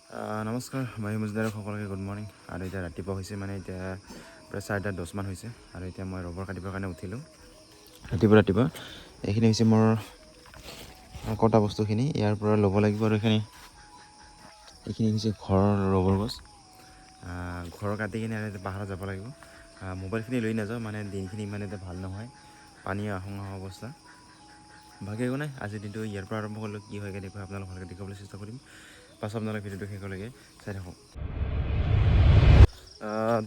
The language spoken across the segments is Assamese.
নমস্কাৰ মই মজদাৰক সকলোকে গুড মৰ্ণিং আৰু এতিয়া ৰাতিপুৱা হৈছে মানে এতিয়া প্ৰায় 4:10 মান হৈছে আৰু এতিয়া মই ৰবৰ কাটিবৰ কাৰণে উঠিলোঁ ৰাতিপুৱা এইখিনি হৈছে মোৰ কটা বস্তুখিনি ইয়াৰ পৰা ল'ব লাগিব আৰু এইখিনি হৈছে ঘৰৰ ৰবৰ গছ ঘৰ কাটি কিনে আৰু পাহাৰত যাব লাগিব মোবাইলখিনি লৈ নাযাওঁ মানে দিনখিনি ইমান এটা ভাল নহয় পানী আহোঁ অৱস্থা বাকী একো নাই আজিৰ দিনটো ইয়াৰ পৰা আৰম্ভ কৰিলোঁ কি হয় কেনেকৈ আপোনালোক ভালকৈ দেখাবলৈ চেষ্টা কৰিম পাছত আপোনালোকে ভিডিঅ'টো শেষলৈকে চাই থাকক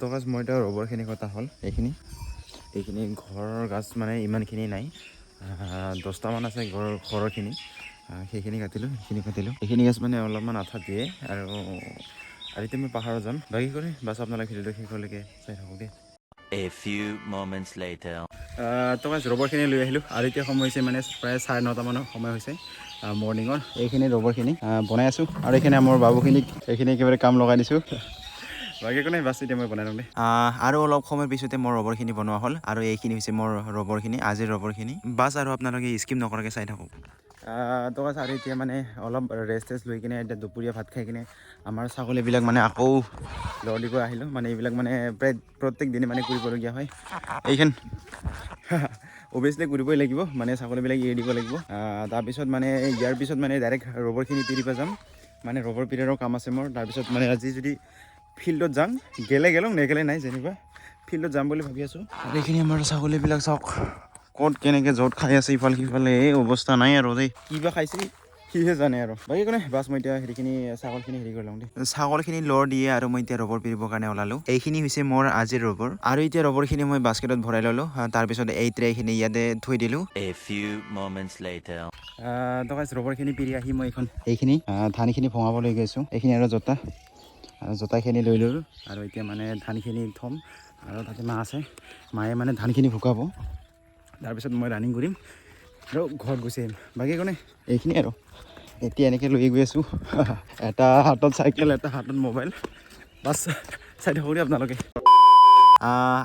তো গাছ মই এতিয়া ৰবৰখিনি কটা হ'ল এইখিনি ঘৰৰ গাছ মানে ইমানখিনি নাই 10টামান আছে ঘৰৰখিনি সেইখিনি কাটিলোঁ এইখিনি গাছ মানে অলপমান আঠা দিয়ে আৰু এতিয়া মই পাহাৰত যাম বাকী কৰি বাছ আপোনালোকে ভিডিঅ'টো শেষলৈকে চাই থাকক দেই A few moments later. তো গাছ ৰবৰখিনি লৈ আহিলোঁ আৰু এতিয়া সময় হৈছে মানে প্ৰায় 9:30মানৰ সময় হৈছে মৰ্ণিঙৰ এইখিনি ৰবৰখিনি বনাই আছোঁ আৰু এইখিনি মোৰ বাবুখিনিক এইখিনি একেবাৰে কাম লগাই দিছোঁ বাকী একো নাই বাছ এতিয়া মই বনাই লওঁ দেই আৰু অলপ সময়ৰ পিছতে মোৰ ৰবৰখিনি বনোৱা হ'ল আৰু এইখিনি হৈছে মোৰ ৰবৰখিনি আজিৰ ৰবৰখিনি বাছ আৰু আপোনালোকে স্কিপ নকৰাকৈ চাই থাকক তো গাছ আৰু এতিয়া মানে অলপ ৰেষ্ট লৈ কিনে এতিয়া দুপৰীয়া ভাত খাই কিনে আমাৰ ছাগলীবিলাক মানে আকৌ লৰ দিব আহিলোঁ মানে এইবিলাক মানে প্ৰায় প্ৰত্যেক দিনে মানে কৰিবলগীয়া হয় এইখন অভিয়াছলি কৰিবই লাগিব মানে ছাগলীবিলাক এৰি দিব লাগিব তাৰপিছত মানে ইয়াৰ পিছত মানে ডাইৰেক্ট ৰবৰখিনি পিৰিব যাম মানে ৰবৰ পিৰিয়ডৰ কাম আছে মোৰ তাৰপিছত মানে আজি যদি ফিল্ডত যাম গেলে নেগেলে নাই যেনিবা ফিল্ডত যাম বুলি ভাবি আছোঁ আৰু এইখিনি আমাৰ ছাগলীবিলাক চাওক ক'ত কেনেকৈ য'ত খাই আছে ইফালে সিফালে এই অৱস্থা নাই আৰু দেই কিবা খাইছে সিহে জানে আৰু বাকী একো নাই বাছ মই এতিয়া হেৰিখিনি ছাগলখিনি হেৰি কৰি লওঁ দেই ছাগলখিনি লৰ দিয়ে আৰু মই এতিয়া ৰবৰ পিৰিবৰ কাৰণে ওলালোঁ এইখিনি হৈছে মোৰ আজিৰ ৰবৰ আৰু এতিয়া ৰবৰখিনি মই বাস্কেটত ভৰাই ল'লোঁ তাৰপিছত এই ট্ৰেখিনি ইয়াতে থৈ দিলোঁ A few moments later. তো গাইছ ৰবৰখিনি পিৰি আহি মই এইখিনি ধানখিনি ভঙাবলৈ গৈছোঁ এইখিনি আৰু জোতাখিনি লৈ ল'লোঁ আৰু এতিয়া মানে ধানখিনি থ'ম আৰু তাতে মা আছে মায়ে মানে ধানখিনি শুকাব তাৰপিছত মই ৰানিং কৰিম আৰু ঘৰত গুচি আহিম বাকী একো নাই এইখিনি আৰু এতিয়া এনেকৈ লৈ গৈ আছোঁ এটা হাতত চাইকেল এটা হাতত মোবাইল বাছ চাই থাকোঁ দেই আপোনালোকে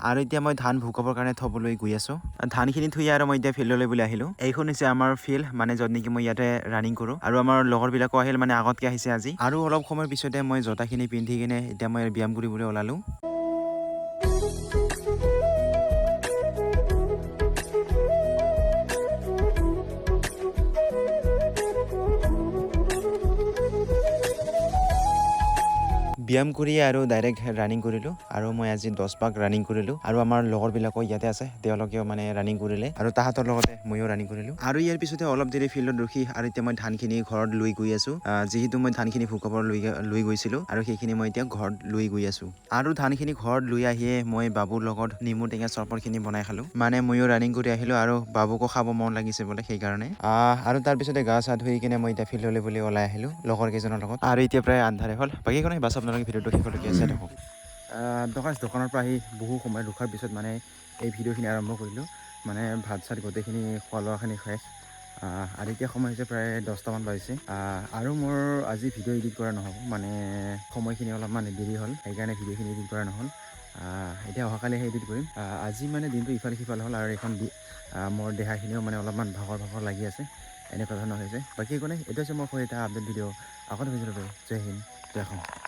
আৰু এতিয়া মই ধান শুকাবৰ কাৰণে থ'বলৈ গৈ আছোঁ ধানখিনি থৈ আৰু মই এতিয়া ফিল্ডলৈ বুলি আহিলোঁ এইখন হৈছে আমাৰ ফিল্ড মানে য'ত নেকি মই ইয়াতে ৰানিং কৰোঁ আৰু আমাৰ লগৰবিলাকো আহিল মানে আগতকৈ আহিছে আজি আৰু অলপ সময়ৰ পিছতে মই জোতাখিনি পিন্ধি কিনে এতিয়া মই ব্যায়াম কৰিবলৈ ওলালোঁ ব্যায়াম কৰি আৰু ডাইৰেক্ট ৰানিং কৰিলোঁ আৰু মই আজি 10 পাক ৰানিং কৰিলোঁ আৰু আমাৰ লগৰবিলাকো ইয়াতে আছে তেওঁলোকেও মানে ৰানিং কৰিলে আৰু তাহাঁতৰ লগতে ময়ো ৰানিং কৰিলোঁ আৰু ইয়াৰ পিছতে অলপ দেৰি ফিল্ডত ৰখি আৰু এতিয়া মই ধানখিনি ঘৰত লৈ গৈ আছোঁ যিহেতু মই ধানখিনি শুকাবৰ লৈ গৈছিলোঁ আৰু সেইখিনি মই এতিয়া ঘৰত লৈ গৈ আছোঁ আৰু ধানখিনি ঘৰত লৈ আহিয়ে মই বাবুৰ লগত নেমু টেঙা চৰবতখিনি বনাই খালোঁ মানে ময়ো ৰানিং কৰি আহিলোঁ আৰু বাবুকো খাব মন লাগিছে বোলে সেইকাৰণে আৰু তাৰপিছতে গা চা ধুই কিনে মই এতিয়া ফিল্ডলৈ বুলি ওলাই আহিলোঁ লগৰ কেইজনৰ লগত আৰু এতিয়া প্ৰায় আন্ধাৰে হ'ল বাকী একো নাই বাছ আপোনালোকে ভিডিঅ'টো শেষলৈকে চাই থাকক দোকানৰ পৰা আহি বহু সময় ৰখাৰ পিছত মানে এই ভিডিঅ'খিনি আৰম্ভ কৰিলোঁ মানে ভাত চাত গোটেইখিনি খোৱা লোৱাখিনি শেষ আৰু এতিয়া সময় হৈছে প্ৰায় 10টামান বাজিছে আৰু মোৰ আজি ভিডিঅ' এডিট কৰা নহ'ব মানে সময়খিনি অলপমান দেৰি হ'ল সেইকাৰণে ভিডিঅ'খিনি এডিট কৰা নহ'ল এতিয়া অহাকালিহে এডিট কৰিম আজি মানে দিনটো ইফালে সিফালে হ'ল আৰু এইখন মোৰ দেহাখিনিও মানে অলপমান ভাগৰ লাগি আছে এনেকুৱা ধৰণৰ হৈছে বাকী একো নাই এইটো হৈছে মোৰ সৈতে এটা আপডেট ভিডিঅ' আগতে ভিডিঅ'টো জয় হিন্দ জয় অসম